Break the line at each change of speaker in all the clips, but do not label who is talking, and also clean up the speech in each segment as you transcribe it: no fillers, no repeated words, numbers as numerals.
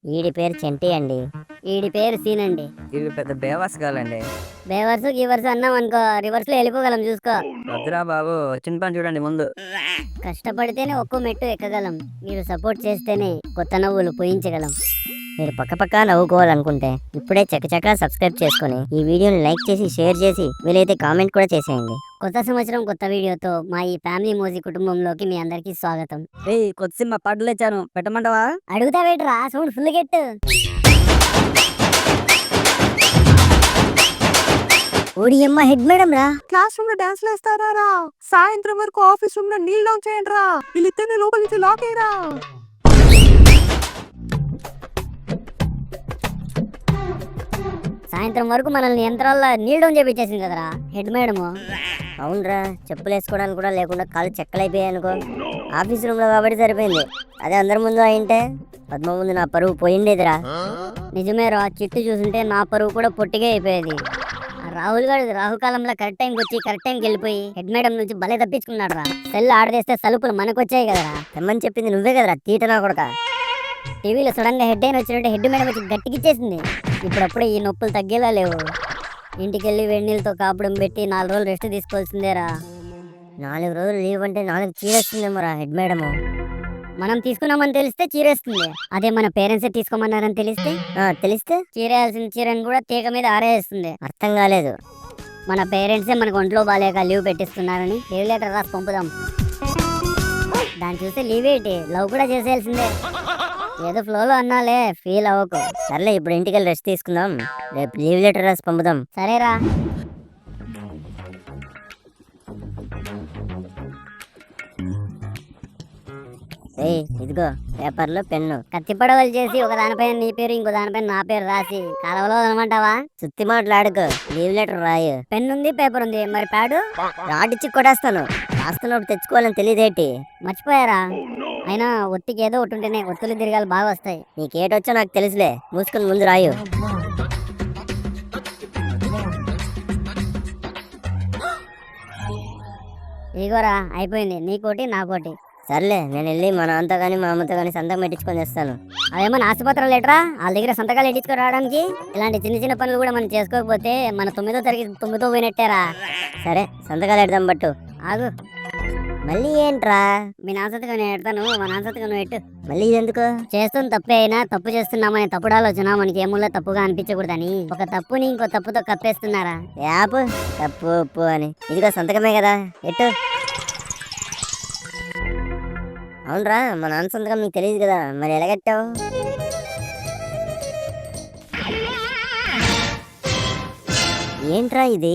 ఈడి పేరు చంటి అండి. ఈడి పేరు సీన్ అండి.
ఇవి పెద్ద బేవాస్ కాలండి.
బేవర్సు గీవర్సు అన్నాం అనుకో రివర్స్ లో వెళ్ళిపోగలం చూసుకో.
వద్దురా బాబు, వచ్చిన పని చూడండి ముందు.
కష్టపడితేనే ఒక్కో మెట్టు ఎక్కగలం. మీరు సపోర్ట్ చేస్తేనే కొత్త నవ్వులు పూయించగలం. మీరు పక్క నవ్వుకోవాలనుకుంటే ఇప్పుడే చకచకా సబ్స్క్రైబ్ చేసుకొని ఈ వీడియోని లైక్ చేసి షేర్ చేసి వీలైతే కామెంట్ కూడా చేసేయండి. కొత్త సంవత్సరం కొత్త వీడియోతో మా ఈ ఫ్యామిలీ మోజీ కుటుంబంలోకి మీ అందరికీ స్వాగతం.
కొత్త సినిమా పాటలు ఇచ్చాను, పెట్టమంటావా?
అడుగుతా వేటరా సౌండ్ ఫుల్ గెట్టు. ఓడియమ్మ హెడ్ మేడం రా.
క్లాస్ రూమ్ లో డాన్స్ వేస్తారా రా? సాయంత్రం వరకు ఆఫీస్ రూమ్ లో నీళ్ళు డౌన్ చేయండి రా. వీళ్ళిద్దరిని లోపల నుంచి లాక్ అయ్యరా.
సాయంత్రం వరకు మనల్ని యంత్రాల్లో నీళ్ళు డౌన్ చేపించేసింది కదరా హెడ్ మేడము. అవునరా, చెప్పులు వేసుకోవడానికి కూడా లేకుండా కాళ్ళు చెక్కలైపోయాయి అనుకో. ఆఫీస్ రూమ్ లో కాబట్టి సరిపోయింది. అదే అందరి ముందు అయింటే పద్మ ముందు నా పరువు పోయిండేదిరా. నిజమేరా, చిట్టు చూసుంటే నా పరువు కూడా పొట్టిగా అయిపోయేది. రాహుల్ గారు రాహుకాలంలో కరెక్ట్ టైంకి వచ్చి కరెక్ట్ టైంకి వెళ్ళిపోయి హెడ్ మేడం నుంచి భలే తప్పించుకున్నాడు రా. సెల్ ఆడదేస్తే సలుపులు మనకొచ్చాయి కదరా. తెమ్మని చెప్పింది నువ్వే కదరా తీటనా కొడక. టీవీలో సడన్ గా హెడ్ అయిన వచ్చినట్టు హెడ్ మేడం వచ్చి గట్టికిచ్చేసింది. ఇప్పుడప్పుడే ఈ నొప్పులు తగ్గేలా లేవు. ఇంటికెళ్ళి వెన్నీళ్ళతో కాపడం పెట్టి 4 రోజులు రెస్ట్ తీసుకోవాల్సిందేరా. 4 రోజులు లీవ్ అంటే 4 చీరేస్తుందేమో రా హెడ్ మేడము. మనం తీసుకున్నామని తెలిస్తే చీరేస్తుంది. అదే మన పేరెంట్స్ తీసుకోమన్నారని తెలిస్తే చీరేయాల్సిన చీరని కూడా తీగ మీద ఆరేస్తుంది. అర్థం కాలేదు. మన పేరెంట్సే మనకు ఒంట్లో బాగాలేక లీవ్ పెట్టిస్తున్నారని లీవ్ లెటర్ రాసి పంపుదాం. దాన్ని చూస్తే లీవ్ ఏంటి, లవ్ కూడా చేసేయాల్సిందే. ఏదో ఫ్లోలో అన్నాలే, ఫీల్ అవ్వకు. సర్లే, ఇప్పుడు ఇంటికి వెళ్ళి రెస్ట్ తీసుకుందాం. రేపు లీవ్ లెటర్ రాసి పంపుదాం. సరేరా. ఇదిగో పేపర్లు పెన్ను. కత్తి పడవలు చేసి ఒక దానిపైన నీ పేరు ఇంకో దానిపైన నా పేరు రాసి కాలవలో అనమంటావా? సుత్తి మాటలాడుకో, లీవ్ లెటర్ రాయు. పెన్ను ఉంది, పేపర్ ఉంది, మరి ప్యాడు? రాడిచ్చి కొడేస్తాను. రాస్తున్నప్పుడు తెచ్చుకోవాలని తెలియదేటి? మర్చిపోయారా? అయినా ఒత్తికి ఏదో ఒకటి ఉంటేనే ఒత్తులు తిరగాలి బాగా వస్తాయి. నీకేటొచ్చో నాకు తెలుసులే, మూసుకుని ముందు రాయు. ఇగోరా అయిపోయింది, నీకోటి నాకోటి. సర్లే, నేను వెళ్ళి మా నాన్నతో కానీ మా అమ్మతో కానీ సంతకం పెట్టించుకొని వస్తాను. అవేమన్నా ఆసుపత్రులు లెటరా? వాళ్ళ దగ్గర సంతకాలు పెట్టించుకొని రావడానికి? ఇలాంటి చిన్న చిన్న పనులు కూడా మనం చేసుకోకపోతే మన 9వ తరగతి 9తో పోయినట్టేరా. సరే, సంతకాలు పెడదాం బట్టు. ఆగు, మళ్ళీ ఏంట్రా? మీ నాన్న సంతకం నేను పెడతాను, మా నాన్న సంతకం నువ్వు పెట్టు. మళ్ళీ ఎందుకు? చేస్తున్న తప్పే అయినా తప్పు చేస్తున్నామని తప్పుడు ఆలోచన మనకి ఏముల్లో తప్పుగా అనిపించకూడదని ఒక తప్పుని ఇంకో తప్పుతో కప్పేస్తున్నారా? యాప్ తప్పు ఉప్పు అని. ఇదిగో సంతకమే కదా, ఎట్టు. అవునరా, మా నాన్న సంతకం నీకు తెలియదు కదా, మరి ఎలాగట్టావు? ఏంట్రా ఇది?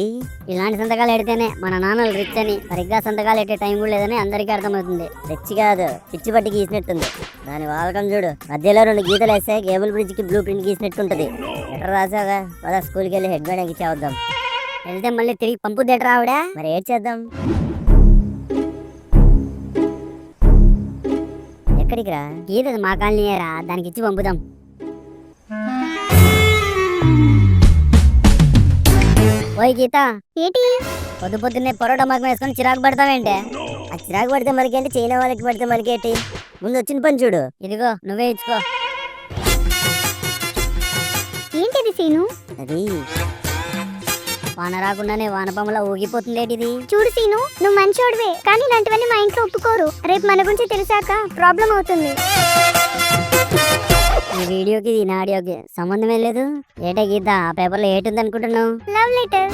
ఇలాంటి సంతకాలు ఎడితేనే మన నాన్నలు రిచ్ అని, సరిగ్గా సంతకాలు ఎట్టే టైం కూడా లేదని అందరికీ అర్థమవుతుంది. రిచ్ కాదు, పిచ్చి పట్టి గీసినట్టుంది. దాని వాలకం చూడు, మధ్యలో 2 గీతలు వేస్తే కేబుల్ బ్రిడ్జ్ కి బ్లూ ప్రింట్ గీసినట్టుంటది. లెటర్ రాసాగా, పద స్కూల్కి వెళ్ళి హెడ్ మేడంకి ఇచ్చేద్దాం. వెళ్తే మళ్ళీ తిరిగి పంపుదేట రావుడా? మరి ఏడ్ చేద్దాం. ఎక్కడికి రా? గీత మా కాలనీయేరా, దానికి ఇచ్చి పంపుదాం. ఓయ్ గీత, ఏంటి పొద్దున్నే పొరోటా మగం వేసుకొని చిరాకు పడతావేంటే? ఆ చిరాకు పడితే మనకేంటి, చైనా వాళ్ళకి పడితే మనకేంటి? ముందు వచ్చిన పని చూడు. ఇదిగో నువ్వే ఇచ్చుకో. ఏంటిది సీను? అది వాన రాకుండానే వానపాములా ఊగిపోతుంది. ఏంటిది? చూడు సీను, నువ్వు మంచోడివే, కానీ ఇలాంటివన్నీ మా ఇంట్లో ఒప్పుకోరు. రేపు మన గురించి తెలిసాక ప్రాబ్లం అవుతుంది. ఈ వీడియోకి ఈ ఆడియోకి సంబంధమే లేదు. ఏటే గీత, ఆ పేపర్లో ఏటుంది అనుకుంటున్నావు? Love letter.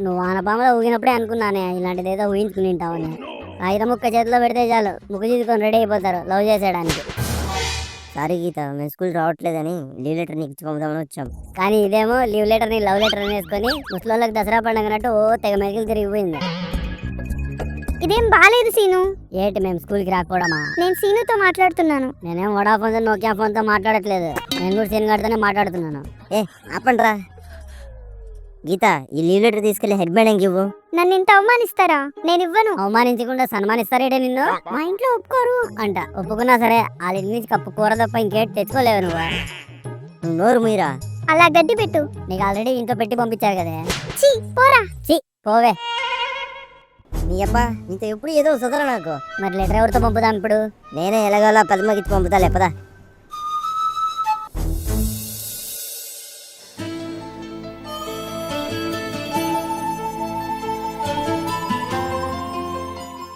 నువ్వు వానపాములా ఊగినప్పుడే అనుకున్నానే ఇలాంటిది ఏదో ఊహించుకుని ఉంటావని. కాగితం ముక్క చేతిలో పెడితే చాలు, ముక్కు తీసుకొని రెడీ అయిపోతారు లవ్ చేసేయడానికి. సారీ గీత, మేము స్కూల్ రావట్లేదని లీవ్ లెటర్ నీకు ఇచ్చి పంపుదామని వచ్చాం. కానీ ఇదేమో లీవ్ లెటర్ ని లవ్ లెటర్ వేసుకొని ముసలోళ్ళకి దసరా పండుగనట్టు తెగ మెరుగులు తిరిగిపోయింది. ఇదేం బాలేదు సీను. ఏంటి మేము స్కూల్కి రాకపోవడమా? నేను సీనుతో మాట్లాడుతున్నాను. నేనేం వడాఫోన్ నోకియా ఫోన్తో మాట్లాడట్లేదు, నేను కూడా సీన్ గారితోనే మాట్లాడుతున్నాను. ఆపండ్రా. గీత, ఈ లీవ్ లెటర్ తీసుకెళ్లి హెడ్ మేడంకి ఇవ్వు. నన్ను ఇంత అవమానిస్తారా? నేను ఇవ్వను. అవమానించకుండా సన్మానిస్తారేటే నిన్ను? మా ఇంట్లో ఒప్పుకోరు అంట. ఒప్పుకున్నా సరే వాళ్ళ ఇంటి నుంచి కప్పు కూర తప్ప ఇంకేటి తెచ్చుకోలేవు నువ్వు. నోరు మీరా. అలా గడ్డి పెట్టు. నీకు ఆల్రెడీ ఇంట్లో పెట్టి పంపించారు కదా. పోరా. పోవే. నీ నీ అబ్బా ఇంత ఎప్పుడు ఏదో సుధర నాకు. మరి లెటర్ ఎవరితో పంపుదాం ఇప్పుడు? నేనే ఎలాగోలా పద్మకి పంపుతా లేపదా.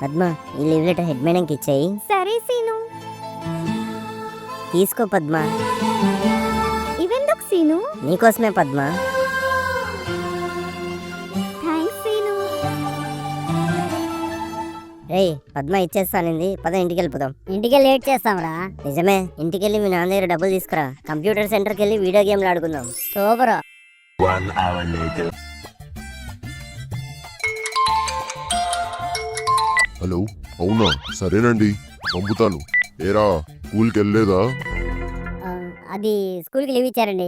పద్మ, ఈ లీవ్ లెటర్ హెడ్ మేడంకి ఇచ్చేయి.
సరే సీను.
తీసుకో పద్మ.
ఇవెందుకు సీను?
నీకోసమే పద్మ.
Thanks scene.
రేయ్, పద్మ ఇచ్చేస్తానింది, పద ఇంటికి వెళ్ళిపోదాం. ఇంటికి లేట్ చేస్తాంరా. నిజమే, ఇంటికి వెళ్ళి మీ నాన్న దగ్గర డబ్బులు తీసుకురా. కంప్యూటర్ సెంటర్కి వెళ్ళి వీడియో గేమ్లు ఆడుకుందాం. సూపర్.
హలో, అవునా? సరేనండి, పంపుతాను. ఏరా, స్కూల్కి వెళ్ళలేదా?
అది స్కూల్కి లీవ్ ఇచ్చారండి.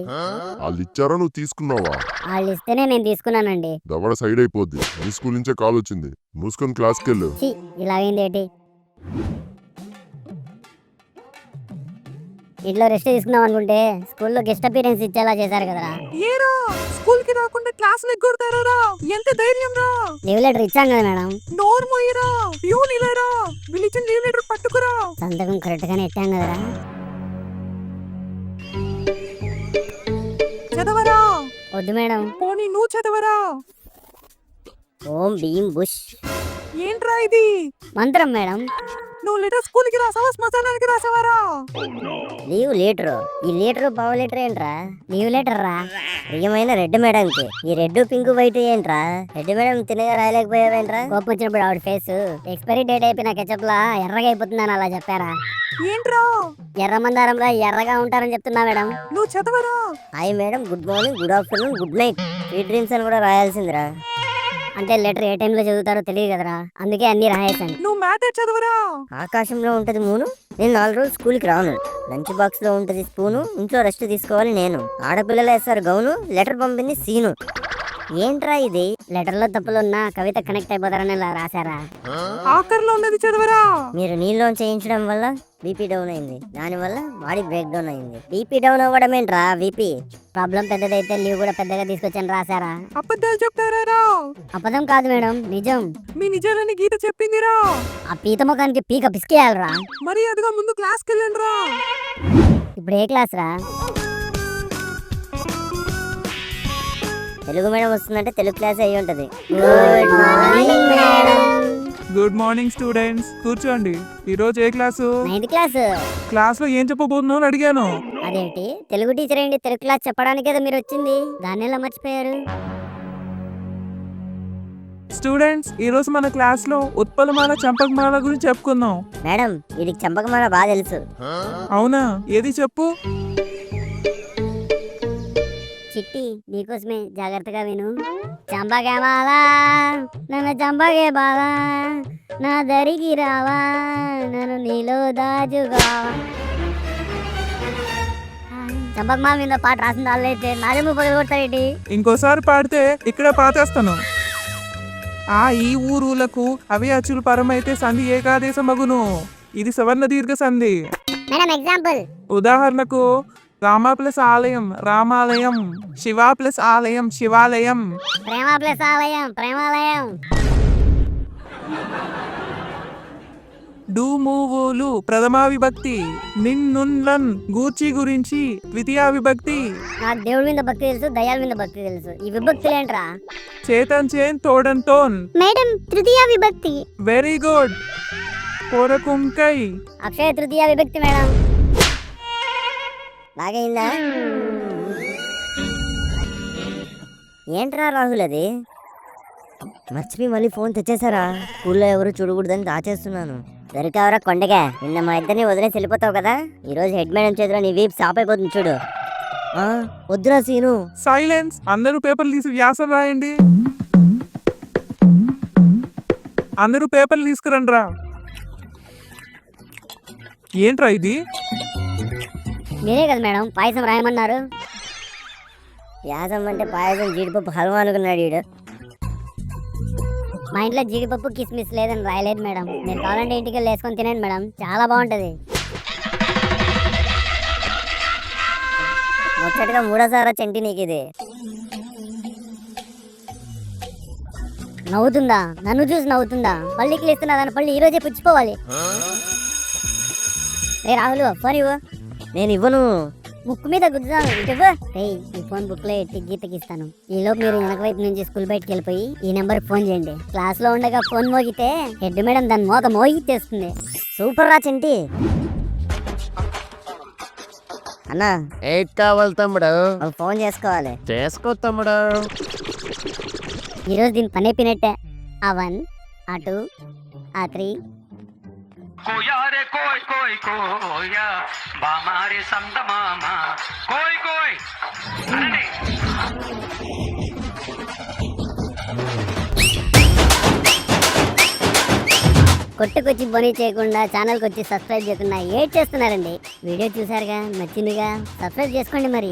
వాళ్ళు ఇచ్చారా, నువ్వు తీసుకున్నావా?
వాళ్ళు ఇస్తేనే నేను తీసుకున్నానండి.
దవడ సైడ్ అయిపోద్ది. మీ స్కూల్ నుంచే కాల్ వచ్చింది. మూసుకొని క్లాస్కి వెళ్ళు.
ఇలాగైంది ఏంటి? ఇంట్లో రెస్ట్ తీసుకుందాం అనుకుంటే స్కూల్లో గెస్ట్ అపీరెన్స్ ఇచ్చేలా చేశారు కదరా.
ఏరా స్కూల్ కి రాకుండా క్లాస్ ఎగ్గొడతారా? ఎంత ధైర్యం రా!
లీవ్ లెటర్ ఇచ్చాం కదా మేడం.
నోరు మోయరా, ప్యూన్ ఇలారా, వీళ్ళిచ్చిన లీవ్ లెటర్ పట్టుకురా.
సంతకం కరెక్ట్ గానే ఇచ్చాం కదరా.
చదవరా.
వద్దు మేడం.
పోనీ నువ్వు చదవరా.
ఓం భీం బుష్.
ఏంట్రా ఇది?
మంత్రం మేడం.
నువ్వు లెటర్ స్కూల్ కి రాసావా, శ్మశానానికి రాసావారా?
Leave letter. ఈ లీటరు పావు లీటర్ ఏంట్రా? లీవ్ లెటర్ రా. ప్రియమైన రెడ్ మేడంకి. ఈ రెడ్ పింక్ వైట్ ఏంట్రా? రెడ్ మేడం తినగా రాయలేకపోయావేంట్రా? కోపం వచ్చినప్పుడు ఆవిడ ఫేస్ ఎక్స్పైరీ డేట్ అయిపోయిన కెచప్ లా ఎర్రగా అయిపోతుందని అలా చెప్పారా?
ఏంట్రా?
ఎర్ర మందారంలా ఎర్రగా ఉంటారని చెప్తున్నా మేడం.
నువ్వు చదవరా.
Hi madam, good morning, good afternoon, good night, sweet dreams అని కూడా రాయాల్సిందిరా. అంటే లెటర్ ఏ టైంలో చదువుతారో తెలియదు కదరా, అందుకే అన్ని రాయేశాను.
నువ్వు మ్యాటర్ చదవరా.
ఆకాశంలో ఉంటది మూను, నేను 4 రోజులు స్కూల్కి రాను. లంచ్ బాక్స్ లో ఉంటది స్పూను, ఇంట్లో రెస్ట్ తీసుకోవాలి నేను. ఆడపిల్లలు వేస్తారు గౌను, లెటర్ పంపింది సీను. ఏంట్రా ఇది? లెటర్ లో తప్పులున్నా కవిత కనెక్ట్ అయిపోతారని ఇలా రాశారా?
ఆఖరిలో ఉన్నది చదవరా.
మీరు నీళ్ళు చేయించడం వల్ల బీపీ డౌన్ అయింది, దాని వల్ల బాడీ బ్రేక్ డౌన్ అయింది. బీపీ డౌన్ అవ్వడం ఏంట్రా? బీపీ ప్రాబ్లం పెద్దదైతే లీవ్ కూడా పెద్దగా తీసుకొచ్చని రాశారా?
అబద్ధాలు చెప్తారా?
అబద్ధం కాదు మేడం, నిజం.
మీ నిజాలని గీత చెప్పిందిరా.
ఆ పీత ముఖానికి పీక పిసికేయాలరా.
మరి అదిగా ముందు క్లాస్ కి వెళ్ళండి రా.
ఇప్పుడు ఏ క్లాస్ రా? తెలుగు మేడం వస్తుందంటే తెలుగు క్లాస్ అయ్యి ఉంటది. Good morning madam.
Good morning students, కూర్చోండి. ఈ రోజు ఏ క్లాసు?
9th class.
క్లాస్ లో ఏం చెప్పబోతున్నావు అని అడిగాను.
అదేంటి, తెలుగు టీచర్ ఏంటి తెలుగు క్లాస్ చెప్పడానికి కదా మీరు వచ్చింది, దాన్ని ఎలా మర్చిపోయారు?
స్టూడెంట్స్, ఈ రోజు మన క్లాస్ లో ఉత్పలమాల చంపకమాల గురించి చెప్పుకుందాం.
మేడం, వీడికి చంపకమాల బాగా తెలుసు.
అవునా? ఏది చెప్పు.
చిట్టి, నీకోసమే, జాగ్రత్తగా విను. చంపకే బాలా, నన్ను చంపకే బాలా, నా దరికి రావా, నన్ను నీలో దాచుగా. చంపకమాల మీద పాట రాసిన వాళ్ళైతే నాజము పగలగొడతారేంటి?
ఇంకోసారి పాడితే ఇక్కడ పాతేస్తాను. ఆ ఈ ఊరులకు అవి అచ్చులు పరమైతే సంధి ఏకాదేశ మగును. ఇది సవర్ణ దీర్ఘ సంధి.
Madam example.
ఉదాహరణకు రామ ప్లస్ ఆలయం రామాలయం, శివ ప్లస్ ఆలయం శివాలయం.
ప్రేమ ప్లస్ ఆలయం ప్రేమాలయం.
డు మూవులు ప్రథమా విభక్తి, నిన్నున్నన్ గూర్చి గురించి ద్వితీయ విభక్తి.
నాకు దేవుడి మీద భక్తి తెలుసు, దయాల మీద భక్తి తెలుసు, ఈ విభక్తులు ఏంట్రా?
చేతన్ చేన్ తోడన్ తోన్.
మేడం తృతీయ విభక్తి.
Very good. కోరకుంకై.
అక్షయ తృతీయ విభక్తి మేడం. బాగైందా? ఏంట్రా రాహుల్ అది? మర్చిపోయి మళ్ళీ ఫోన్ తెచ్చేసారా? స్కూల్లో ఎవరు చూడకూడదని దాచేస్తున్నాను. దొరికావరా కొండగా, నిన్న మా ఇద్దరిని వదిలేసి వెళ్ళిపోతావు కదా, ఈరోజు హెడ్ మేడం చేతిలో నీ వీప్ సాప్ అయిపోతుంది చూడు. వద్దురా సీను.
సైలెన్స్. అందరూ పేపర్లు తీసి వ్యాసం రాయండి. అందరూ పేపర్లు తీసుకురండి రా. ఏంట్రా ఇది?
మీరే కదా మేడం పాయసం రాయమన్నారు. వ్యాసం అంటే పాయసం జీడిపప్పు హల్వా అనుకున్నాడు వీడు. మా ఇంట్లో జీడిపప్పు కిస్మిస్ లేదని రాయలేదు మేడం. మీరు కావాలంటే ఇంటికి వెళ్ళి వేసుకొని తినండి మేడం, చాలా బాగుంటది. ముచ్చటగా 3వ సారా చెంటి నీకు ఇది. నవ్వుతుందా? నన్ను చూసి నవ్వుతుందా? పళ్ళికి ఇస్తున్నా దాని పళ్ళు ఈ రోజే పుచ్చిపోవాలి. రే రాహుల్ ఫోన్ ఇవ్వు. నేను ఇవ్వను. ముక్కు మీద గుద్దుతాను. ఇవ్వు. రేయ్ ఈ ఫోన్ బుక్ లో ఎట్టి గీతకి ఇస్తాను. ఈ లోపు మీరు వెనక వైపు నుంచి స్కూల్ బయటకు వెళ్ళిపోయి ఈ నెంబర్ ఫోన్ చేయండి. క్లాస్ లో ఉండగా ఫోన్ మోగితే హెడ్ మేడం దాని మోత మోగిచ్చేస్తుంది. సూపర్ రా చింటి. అన్నా
ఎయిట్ కావాలి తమ్ముడు.
ఒక ఫోన్ చేసుకోవాలి.
చేసుకో తమ్ముడు.
ఈరోజు దీని పని అయిపోయినట్టే. ఆ 1 ఆ 2 ఆ 3
कोया रे कोई कोई कोया बामारे संद मामा कोई कोई अरे
కొట్టుకొచ్చి బోనీ చేయకుండా ఛానల్కి వచ్చి సబ్స్క్రైబ్ చేయకుండా ఏడ్ చేస్తున్నారండి. వీడియో చూసారుగా, నచ్చిందిగా, సబ్స్క్రైబ్ చేసుకోండి మరి.